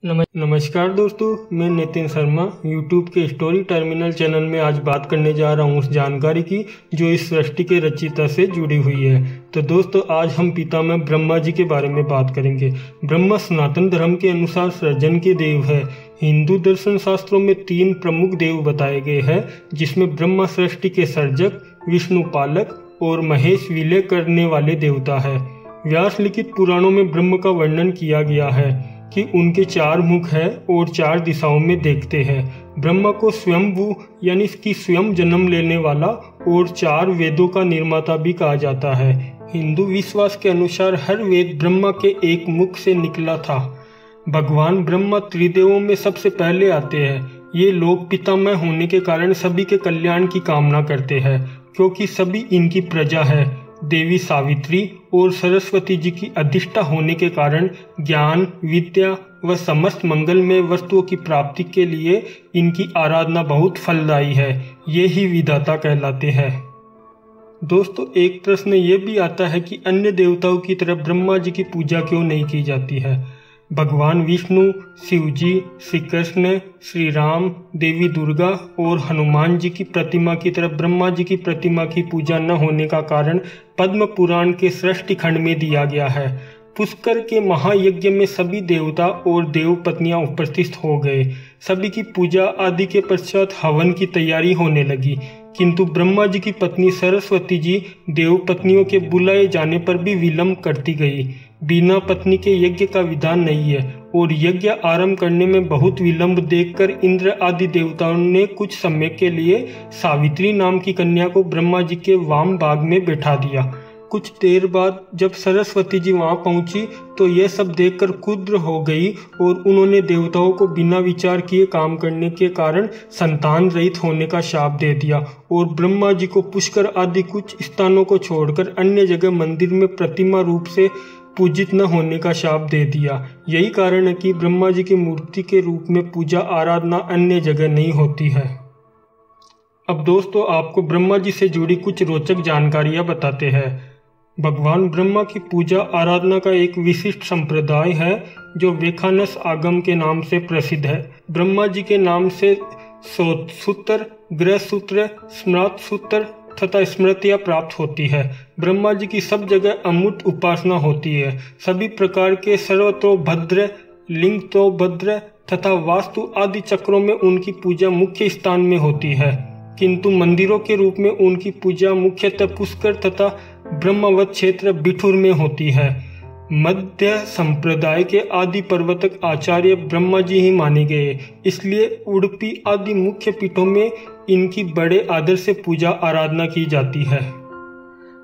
नमस्कार दोस्तों, मैं नितिन शर्मा यूट्यूब के स्टोरी टर्मिनल चैनल में आज बात करने जा रहा हूँ उस जानकारी की जो इस सृष्टि के रचयिता से जुड़ी हुई है। तो दोस्तों, आज हम पितामह ब्रह्मा जी के बारे में बात करेंगे। ब्रह्मा सनातन धर्म के अनुसार सृजन के देव है। हिंदू दर्शन शास्त्रों में 3 प्रमुख देव बताए गए हैं, जिसमें ब्रह्मा सृष्टि के सर्जक, विष्णु पालक और महेश विलय करने वाले देवता है। व्यास लिखित पुराणों में ब्रह्म का वर्णन किया गया है कि उनके 4 मुख है और 4 दिशाओं में देखते हैं। ब्रह्मा को स्वयंभू यानी कि स्वयं जन्म लेने वाला और 4 वेदों का निर्माता भी कहा जाता है। हिंदू विश्वास के अनुसार हर वेद ब्रह्मा के एक मुख से निकला था। भगवान ब्रह्मा त्रिदेवों में सबसे पहले आते हैं। ये लोग पितामह होने के कारण सभी के कल्याण की कामना करते हैं, क्योंकि सभी इनकी प्रजा है। देवी सावित्री और सरस्वती जी की अधिष्ठा होने के कारण ज्ञान, विद्या व समस्त मंगलमय वस्तुओं की प्राप्ति के लिए इनकी आराधना बहुत फलदायी है। ये ही विधाता कहलाते हैं। दोस्तों, एक प्रश्न ये भी आता है कि अन्य देवताओं की तरह ब्रह्मा जी की पूजा क्यों नहीं की जाती है। भगवान विष्णु, शिव जी, श्री कृष्ण, श्री राम, देवी दुर्गा और हनुमान जी की प्रतिमा की तरह ब्रह्मा जी की प्रतिमा की पूजा न होने का कारण पद्म पुराण के सृष्टि खंड में दिया गया है। पुष्कर के महायज्ञ में सभी देवता और देव पत्नियां उपस्थित हो गए। सभी की पूजा आदि के पश्चात हवन की तैयारी होने लगी, किंतु ब्रह्मा जी की पत्नी सरस्वती जी देव पत्नियों के बुलाए जाने पर भी विलंब करती गई। बिना पत्नी के यज्ञ का विधान नहीं है और यज्ञ आरंभ करने में बहुत विलंब देखकर इंद्र आदि देवताओं ने कुछ समय के लिए सावित्री नाम की कन्या को ब्रह्मा जी के वाम भाग में बैठा दिया। कुछ देर बाद जब सरस्वती जी वहां पहुंची तो यह सब देखकर क्रुद्ध हो गई और उन्होंने देवताओं को बिना विचार किए काम करने के कारण संतान रहित होने का शाप दे दिया और ब्रह्मा जी को पुष्कर आदि कुछ स्थानों को छोड़कर अन्य जगह मंदिर में प्रतिमा रूप से पूजित न होने का शाप दे दिया। यही कारण है कि ब्रह्मा जी की मूर्ति के रूप में पूजा आराधना अन्य जगह नहीं होती है। अब दोस्तों, आपको ब्रह्मा जी से जुड़ी कुछ रोचक जानकारियां बताते हैं। भगवान ब्रह्मा की पूजा आराधना का एक विशिष्ट संप्रदाय है जो वेखानस आगम के नाम से प्रसिद्ध है। ब्रह्मा जी के नाम से सूत्र, ग्रह सूत्र, स्मृत सूत्र तथा स्मृतियां प्राप्त होती है। ब्रह्मा जी की सब जगह अमूर्त उपासना होती है। सभी प्रकार के सर्वतोभद्र, लिंगतोभद्र तथा वास्तु आदि चक्रों में उनकी पूजा मुख्य स्थान में होती है, किंतु मंदिरों के रूप में उनकी पूजा मुख्यतः पुष्कर तथा ब्रह्मवत क्षेत्र बिठूर में होती है। मध्य संप्रदाय के आदि प्रवर्तक आचार्य ब्रह्मा जी ही माने गए, इसलिए उडुपी आदि मुख्य पीठों में इनकी बड़े आदर से पूजा आराधना की जाती है।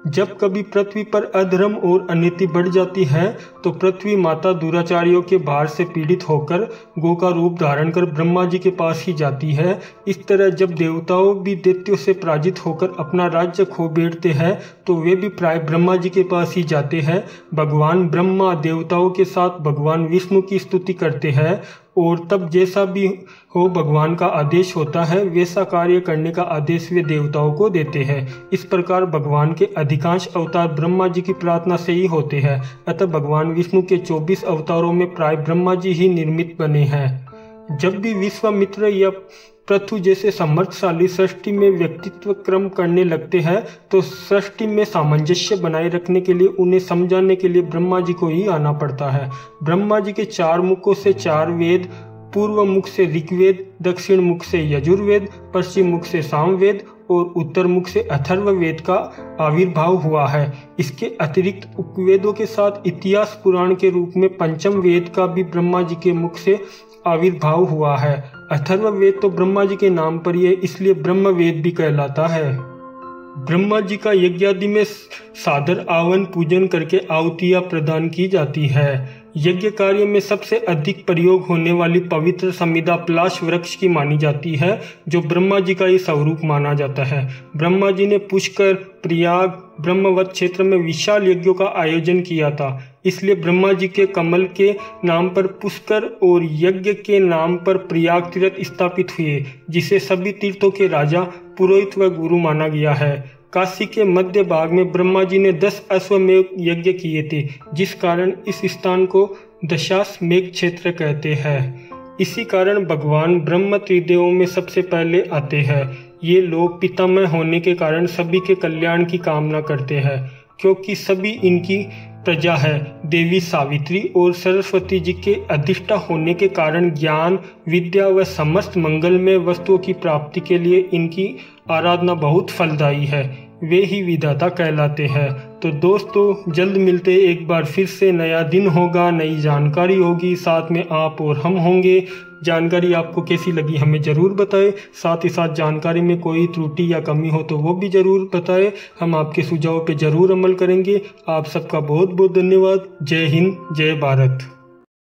जब कभी पृथ्वी पर अधर्म और अनिति बढ़ जाती है तो पृथ्वी माता दुराचारियों के भार से पीड़ित होकर गौ का रूप धारण कर ब्रह्मा जी के पास ही जाती है। इस तरह जब देवताओं भी दैत्यों से पराजित होकर अपना राज्य खो बैठते हैं तो वे भी प्राय ब्रह्मा जी के पास ही जाते हैं। भगवान ब्रह्मा देवताओं के साथ भगवान विष्णु की स्तुति करते हैं और तब जैसा भी हो भगवान का आदेश होता है वैसा कार्य करने का आदेश वे देवताओं को देते हैं। इस प्रकार भगवान के अधिकांश अवतार ब्रह्मा जी की प्रार्थना से ही होते हैं। अतः भगवान विष्णु के 24 अवतारों में प्राय ब्रह्मा जी ही निर्मित बने हैं। जब भी विश्वामित्र या पृथु जैसे समर्थशाली सृष्टि में व्यक्तित्व क्रम करने लगते हैं तो सृष्टि में सामंजस्य बनाए रखने के लिए उन्हें समझाने के लिए ब्रह्मा जी को ही आना पड़ता है। ब्रह्मा जी के 4 मुखों से 4 वेद, पूर्व मुख से ऋग्वेद, दक्षिण मुख से यजुर्वेद, पश्चिम मुख से सामवेद और उत्तर मुख से अथर्ववेद का आविर्भाव हुआ है। इसके अतिरिक्त उपवेदों के साथ इतिहास पुराण के रूप में पंचम वेद का भी ब्रह्मा जी के मुख से आविर्भाव हुआ है। अथर्ववेद तो ब्रह्मा जी के नाम पर ही है, इसलिए ब्रह्मवेद भी कहलाता है। ब्रह्मा जी का यज्ञादि में सादर आवन पूजन करके आहुतियां प्रदान की जाती है। यज्ञ कार्य में सबसे अधिक प्रयोग होने वाली पवित्र संविदा पलाश वृक्ष की मानी जाती है, जो ब्रह्मा जी का ही स्वरूप माना जाता है। ब्रह्मा जी ने पुष्कर, प्रयाग, ब्रह्मवत क्षेत्र में विशाल यज्ञों का आयोजन किया था। इसलिए ब्रह्मा जी के कमल के नाम पर पुष्कर और यज्ञ के नाम पर प्रयाग तीर्थ स्थापित हुए, जिसे सभी तीर्थों के राजा, पुरोहित व गुरु माना गया है। काशी के मध्य भाग में ब्रह्मा जी ने 10 अश्वमेध यज्ञ किए थे, जिस कारण इस स्थान को दशाश्वमेध क्षेत्र कहते हैं। इसी कारण भगवान ब्रह्म त्रिदेवों में सबसे पहले आते हैं। ये लोग पितामह होने के कारण सभी के कल्याण की कामना करते हैं, क्योंकि सभी इनकी प्रजा है। देवी सावित्री और सरस्वती जी के अधिष्ठा होने के कारण ज्ञान, विद्या व समस्त मंगलमय वस्तुओं की प्राप्ति के लिए इनकी आराधना बहुत फलदायी है। वे ही विधाता कहलाते हैं। तो दोस्तों, जल्द मिलते एक बार फिर से। नया दिन होगा, नई जानकारी होगी, साथ में आप और हम होंगे। जानकारी आपको कैसी लगी हमें ज़रूर बताएं। साथ ही साथ जानकारी में कोई त्रुटि या कमी हो तो वो भी ज़रूर बताएं। हम आपके सुझाव पे ज़रूर अमल करेंगे। आप सबका बहुत बहुत धन्यवाद। जय हिंद, जय भारत।